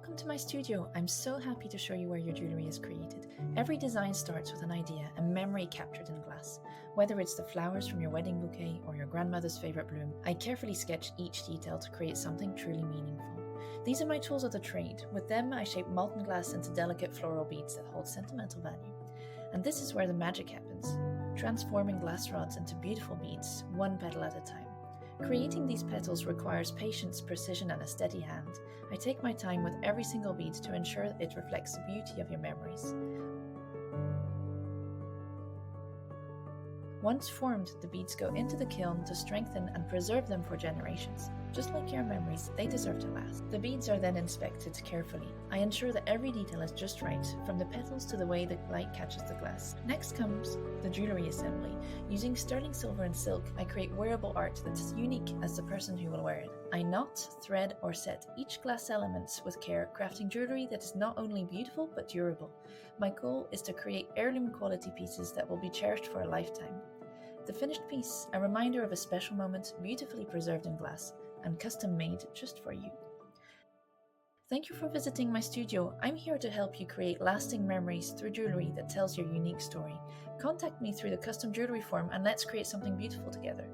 Welcome to my studio. I'm so happy to show you where your jewellery is created. Every design starts with an idea, a memory captured in glass. Whether it's the flowers from your wedding bouquet or your grandmother's favourite bloom, I carefully sketch each detail to create something truly meaningful. These are my tools of the trade. With them, I shape molten glass into delicate floral beads that hold sentimental value. And this is where the magic happens, transforming glass rods into beautiful beads, one petal at a time. Creating these petals requires patience, precision, and a steady hand. I take my time with every single bead to ensure it reflects the beauty of your memories. Once formed, the beads go into the kiln to strengthen and preserve them for generations. Just like your memories, they deserve to last. The beads are then inspected carefully. I ensure that every detail is just right, from the petals to the way the light catches the glass. Next comes the jewellery assembly. Using sterling silver and silk, I create wearable art that's as unique as the person who will wear it. I knot, thread, or set each glass element with care, crafting jewellery that is not only beautiful but durable. My goal is to create heirloom quality pieces that will be cherished for a lifetime. The finished piece, a reminder of a special moment, beautifully preserved in glass and custom made just for you. Thank you for visiting my studio. I'm here to help you create lasting memories through jewellery that tells your unique story. Contact me through the custom jewellery form and let's create something beautiful together.